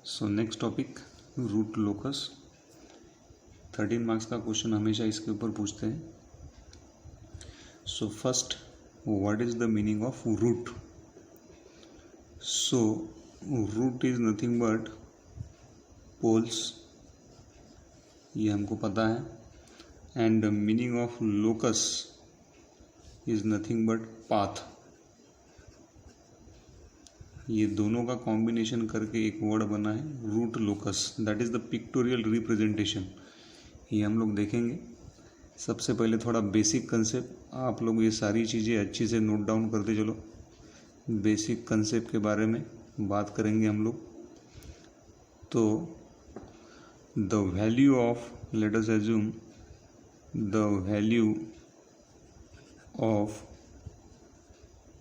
सो next topic root locus. 13 marks का question हमेशा इसके ऊपर पूछते हैं। So first, what is the meaning of root? So root is nothing but poles, ये हमको पता है। And the meaning of locus is nothing but path. ये दोनों का कॉम्बिनेशन करके एक वर्ड बना है root locus, that is the pictorial representation. ये हम लोग देखेंगे। सबसे पहले थोड़ा बेसिक कंसेप्ट, आप लोग ये सारी चीज़ें अच्छी से नोट डाउन करते चलो। बेसिक कंसेप्ट के बारे में बात करेंगे हम लोग। तो the value of, let us assume the value of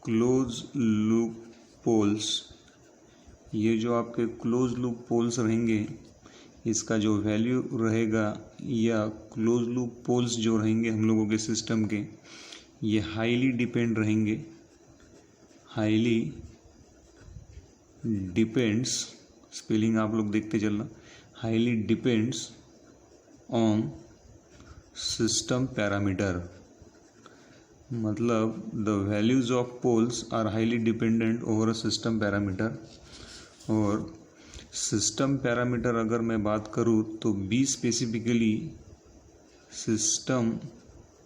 close loop poles, ये जो आपके क्लोज लूप पोल्स रहेंगे, इसका जो वैल्यू रहेगा या क्लोज लूप पोल्स जो रहेंगे हम लोगों के सिस्टम के, ये हाईली डिपेंड रहेंगे। हाईली डिपेंड्स, स्पेलिंग आप लोग देखते चलना, highly depends on system parameter. मतलब the values of poles are highly dependent over a system parameter. और सिस्टम पैरामीटर अगर मैं बात करूँ तो be specifically system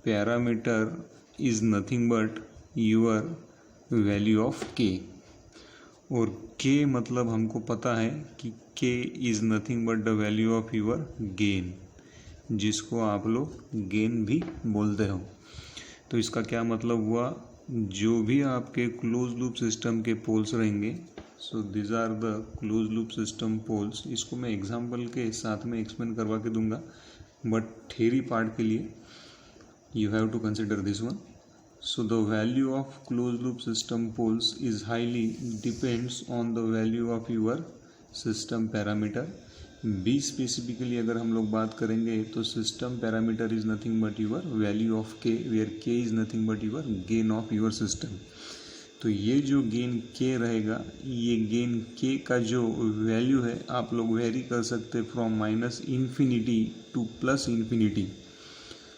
parameter is nothing but your value of K. और के मतलब हमको पता है कि K is nothing but the value of your gain, जिसको आप लोग गेन भी बोलते हो। तो इसका क्या मतलब हुआ, जो भी आपके क्लोज लूप सिस्टम के पोल्स रहेंगे, so this are the close loop system poles. इसको मैं एग्जांपल के साथ में एक्सप्लेन करवा के दूंगा, बट थ्योरी पार्ट के लिए you have to consider this one. So the value of close loop system poles is highly depends on the value of your system parameter. Be specifically अगर हम लोग बात करेंगे तो system parameter is nothing but your value of K, where K is nothing but your gain of your system. तो ये जो gain के रहेगा, ये गेन के का जो वैल्यू है आप लोग वेरी कर सकते from minus infinity to plus infinity.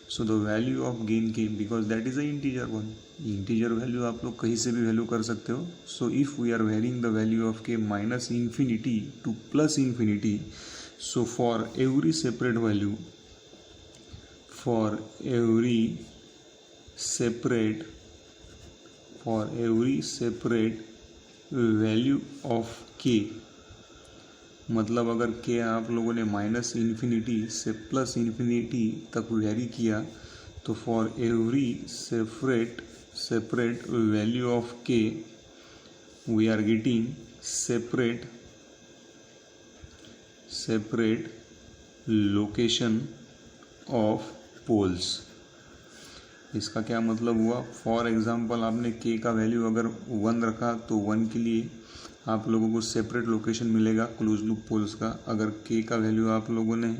So the value of gain K, because that is a integer one, integer value आप लोग कहीं से भी वैल्यू कर सकते हो। So if we are varying the value of K minus infinity to plus infinity, so for every separate value, for every separate value of k, मतलब अगर k आप लोगों ने माइनस इन्फिनिटी से प्लस इन्फिनिटी तक वेरी किया, तो for every separate value of k we are getting separate location of poles. इसका क्या मतलब हुआ, फॉर एग्जांपल आपने के का वैल्यू अगर 1 रखा तो 1 के लिए आप लोगों को सेपरेट लोकेशन मिलेगा क्लोज लूप पोल्स का। अगर के का वैल्यू आप लोगों ने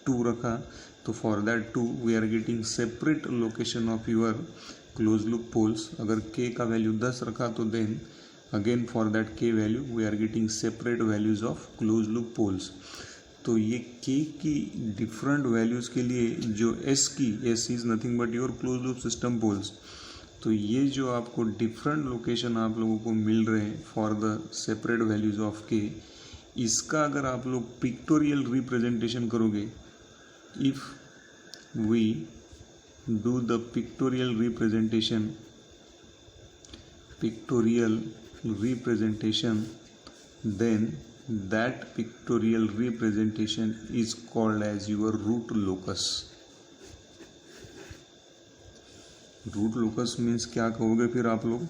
2 रखा तो for that 2 we are getting separate location of your close loop poles. अगर के का वैल्यू 10 रखा तो then again for that K value we are getting separate values of close loop poles. तो ये के की डिफरेंट वैल्यूज़ के लिए जो S is nothing but your close loop system poles. तो ये जो आपको डिफरेंट लोकेशन आप लोगों को मिल रहे हैं for the separate values of K, इसका अगर आप लोग पिक्टोरियल रिप्रेजेंटेशन करोगे, if we do the pictorial representation then that pictorial representation is called as your root locus. Root locus means क्या कहोगे फिर आप लोग,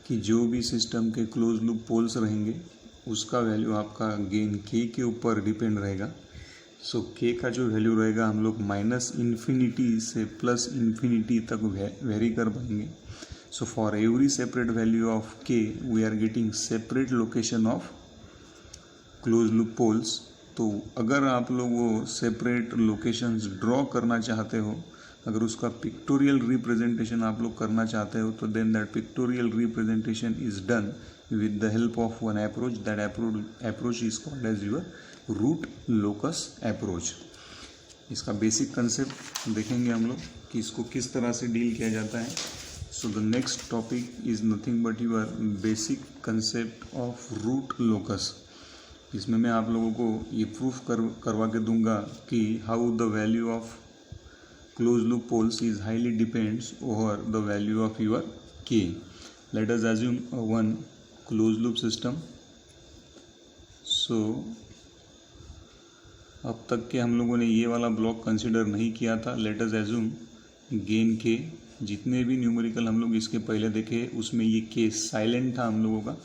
कि जो भी सिस्टम के क्लोज लूप पोल्स रहेंगे उसका वैल्यू आपका गेन के ऊपर डिपेंड रहेगा। सो के का जो वैल्यू रहेगा हम लोग माइनस इन्फिनिटी से प्लस इन्फिनिटी तक वेरी कर पाएंगे। So for every separate value of k, we are getting separate location of closed loop poles. तो अगर आप लोग वो सेपरेट लोकेशंस ड्रॉ करना चाहते हो, अगर उसका पिक्टोरियल रिप्रेजेंटेशन आप लोग करना चाहते हो, तो then that pictorial representation is done with the help of one approach. That approach is called as your root locus approach. इसका बेसिक कंसेप्ट देखेंगे हम लोग कि इसको किस तरह से डील किया जाता है. So the next topic is nothing but your basic concept of root locus. इसमें मैं आप लोगों को ये प्रूफ करवा के दूंगा कि how the value of close loop poles is highly depends over the value of your K. Let us assume one close loop system. So अब तक के हम लोगों ने ये वाला ब्लॉक कंसिडर नहीं किया था. लेट अस अज्यूम गेन के जितने भी न्यूमेरिकल हम लोग इसके पहले देखे उसमें ये के साइलेंट था हम लोगों का,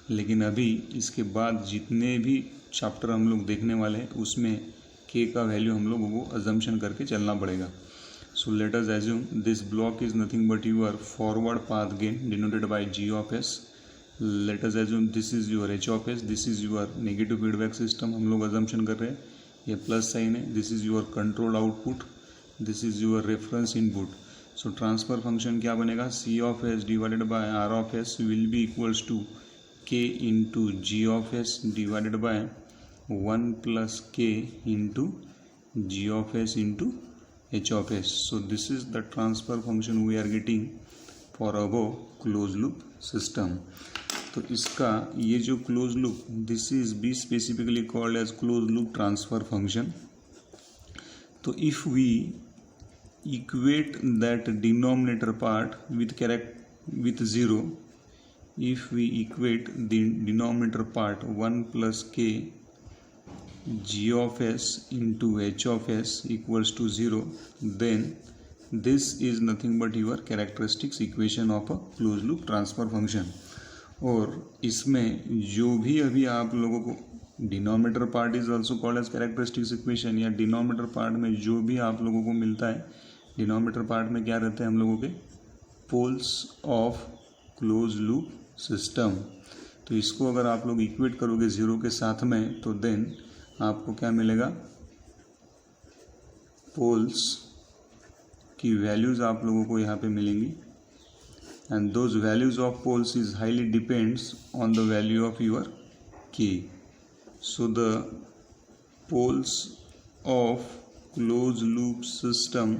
लेकिन अभी इसके बाद जितने भी चैप्टर हम लोग देखने वाले हैं उसमें के का वैल्यू हम लोगों को अजम्पशन करके चलना पड़ेगा. So let us assume this block is nothing but your forward path gain denoted by G of S. Let us assume this is your H of S. This is your negative feedback system हम लोग assumption कर रहे हैं. ये plus sign है. This is your control output. This is your reference input. So transfer function क्या बनेगा? C of S divided by R of S will be equals to k into g of s divided by 1 plus k into g of s into h of s. So this is the transfer function we are getting for above closed loop system. तो इसका ये जो close loop this is be specifically called as close loop transfer function. तो if we equate that denominator part with 0, if we equate the denominator part 1 plus k g of s into h of s equals to 0, then this is nothing but your characteristics equation of a closed loop transfer function. और इसमें जो भी अभी आप लोगों को denominator part is also called as characteristics equation, या denominator part में जो भी आप लोगों को मिलता है, डिनोमिनेटर पार्ट में क्या रहते हैं हम लोगों के poles of close loop system. तो इसको अगर आप लोग इक्वेट करोगे जीरो के साथ में तो देन आपको क्या मिलेगा? पोल्स की वैल्यूज आप लोगों को यहाँ पे मिलेंगी. And those values of poles is highly depends on the value of your K. So the poles of close loop system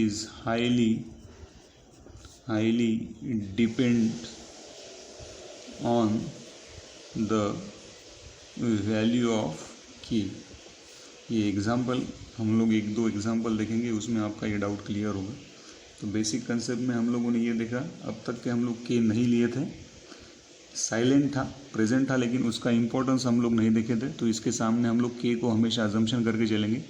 is highly depend on the value of key. ये example हम लोग एक दो एग्जाम्पल देखेंगे, उसमें आपका ये doubt clear होगा. तो बेसिक कंसेप्ट में हम लोगों ने ये देखा अब तक के हम लोग के नहीं लिए थे. साइलेंट था, प्रेजेंट था, लेकिन उसका इंपॉर्टेंस हम लोग नहीं देखे थे. तो इसके सामने हम लोग के को हमेशा अजम्पशन करके चलेंगे.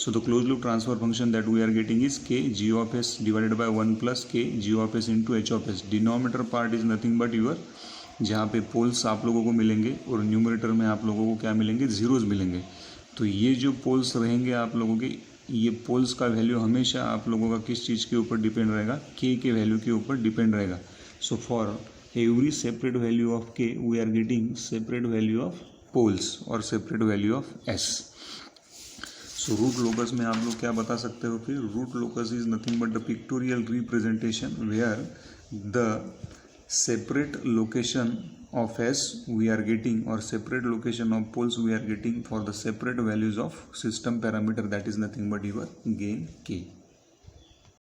So the closed loop transfer function that we are getting is k g of s divided by 1 plus k g of s into h of s. Denominator part is nothing but your जहाँ पे poles आप लोगों को मिलेंगे और numerator में आप लोगों को क्या मिलेंगे? जीरोज मिलेंगे. तो ये जो पोल्स रहेंगे आप लोगों के, ये पोल्स का वैल्यू हमेशा आप लोगों का किस चीज़ के ऊपर डिपेंड रहेगा? के वैल्यू के ऊपर डिपेंड रहेगा. So for every separate value of K we are getting separate value of poles और separate value of S. So root locus में आप लोग क्या बता सकते हो फिर? Root locus is nothing but the pictorial representation where the separate location of s we are getting or separate location of poles we are getting for the separate values of system parameter, that is nothing but your gain k.